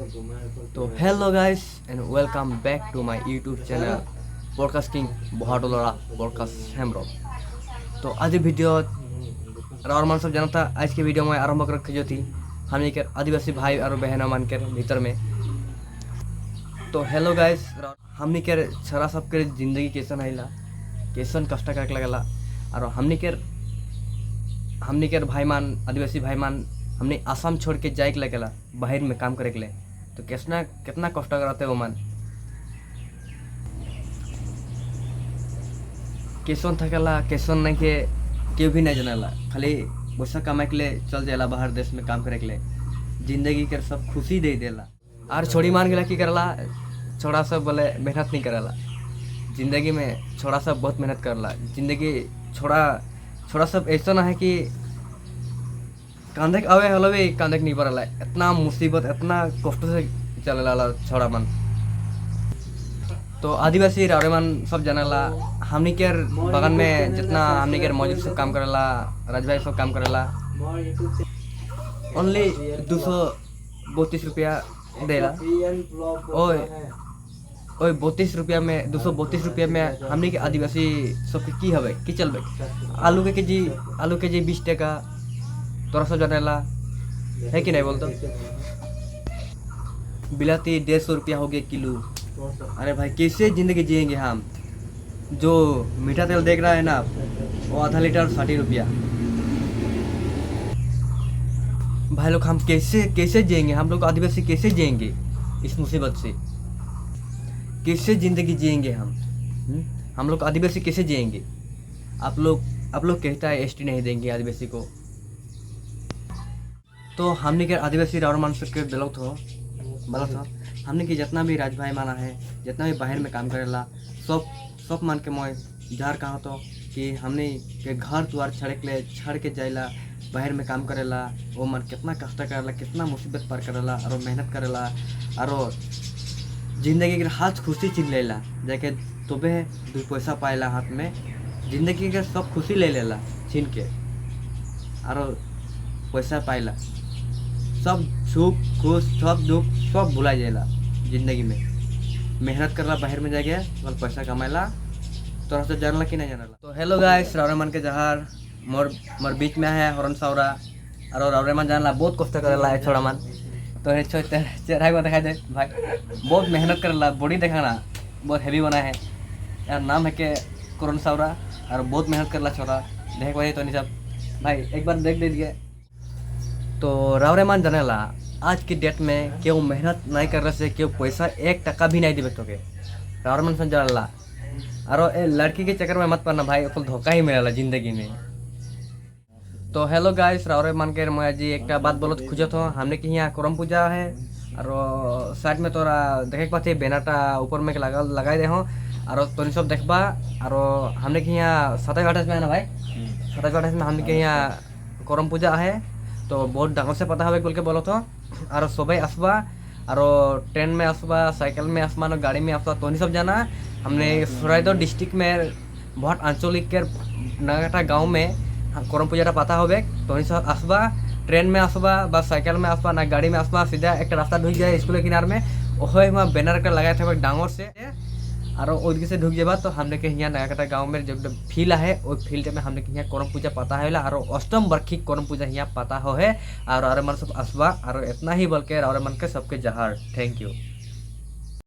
तो hello guys and welcome back to my YouTube channel podcasting बहादुरा podcast हेमरो। तो आज वीडियो और मन सब जानता आज के वीडियो में आरंभ कर रखी जो थी हम एक आदिवासी भाई और बहनों मान के भीतर में। तो हेलो गाइस हमने के छरा सब के जिंदगी कैसन आइला कैसन कष्ट कर लगला और हमने के भाई मान आदिवासी भाई मान हमने आसाम छोड़ के जाए के लगेला बाहर में काम करे के लिए। तो कितना कष्ट कराते हो मन कैसन थकेला कैसन नहीं के केव भी नहीं जानेला, खाली पैसा कमाए के लिए चल जाएला बाहर देश में काम करे के लिए। जिंदगी के सब खुशी दे देला और छोड़ी मान गया की करला छोड़ा सब बोले मेहनत नहीं करेला। जिंदगी में छोड़ा सब बहुत मेहनत करला। जिंदगी छोड़ा सब ऐसा ना है कि कांधे आवे हलो भी कांधे नहीं पड़ला। इतना मुसीबत इतना कष्ट से चलेला छोड़ा मन। तो आदिवासी रावरे मन सब जानेला हमनी के बगन में जितना हमनी के मौजूद सब काम करेला राजभाई सब काम करेला ओनली 232 रुपया देला। ओए 32 रुपया में 232 रुपया में हमनी के आदिवासी सबके की हवे की चलबे। आलू के जी 20 टका तोरा सब जानेला है कि नहीं बोलते। बिलाती 150 रुपया हो गया किलो। अरे भाई कैसे जिंदगी जिएंगे हम। जो मीठा तेल देख रहा है ना वो आधा लीटर 60 रुपया। भाई लोग हम कैसे जिएंगे, हम लोग आदिवासी कैसे जिएंगे इस मुसीबत से, कैसे जिंदगी जिएंगे हम लोग आदिवासी कैसे जिएंगे। आप लोग कहता है एसटी नहीं देंगे आदिवासी को। तो हमने के आदिवासी रावण मान के गलत हो हमने के जितना भी राज भाई माना है जितना भी बाहर में काम करेला सब मान के मैं जार कहा तो कि हमने के घर द्वार छड़ के जाइला बाहर में काम करेला। वो मन कितना कष्ट करेला कितना मुसीबत पार करेला और मेहनत करेला और जिंदगी के हाथ खुशी छीन लेला जाके तबे 2 पैसा पाएला हाथ में। जिंदगी के सब खुशी ले लेला छीन के और पैसा पाएला सब सुख खुश सब दुख सब भुला जाएला। जिंदगी में मेहनत करला बाहर में जाके और पैसा कमाएला। तोरा से जानला कि नहीं जानला। तो हेलो गाइस रावरे मन के जहार मोर बीच में है हरन सावरा और रावरे मन जानला बहुत कष्ट करेला है छोड़ा मन। तो हे चेहरा को दिखाई दे भाई बहुत मेहनत करेला बॉडी देखाना बहुत हेवी बना है यार। नाम है के करण सावरा और बहुत मेहनत करला छोड़ा देख भाई तो नहीं सब भाई एक बार देख दीजिए। तो रावरे मान जानेला आज की डेट में क्यों मेहनत नहीं कर रहे से क्यों पैसा 1 टका भी नहीं देवे तो के रावरे मान जानेला। और लड़की के चक्कर में मत पड़ना भाई कुल धोखा ही मिलेला जिंदगी में। तो हेलो गाइस रावरे मान के मैं जी एक बात बोलो खोजो तो हमने कि यहाँ करम पूजा है और साइड में तोरा देखे पाते बैनरटा ऊपर में लगाई दे हो और तो सब देखबा। और हमने कि यहाँ 27-28 में है ना भाई 27-28 में हमने के यहाँ करम पूजा है। तो बहुत डांगर से पता है बोल के बोलो तो और सुबह आसबा और ट्रेन में आसबा साइकिल में आसबा न गाड़ी में आसबा तो सब जाना। हमने सोराइदो डिस्ट्रिक्ट में बहुत आंचलिक के नगाटा गाँव में करम पूजा पता हो तो सब आसबा ट्रेन में आसबा बस साइकिल में आसबा ना गाड़ी में आसबा सीधा एक रास्ता ढुक जाए स्कूल के किनारे में वह बैनर का लगाए थे डांगर से और उधर से ढुक जाबा। तो हमने के यहाँ नगाटा गाँव में जो फील्ड है वो फील्ड में हमने के यहाँ करम पूजा पता है और अष्टम बरखी करम पूजा यहाँ पता हो है और मन सब आसबा और इतना ही बोल के और मन के सबके जहार। Thank you.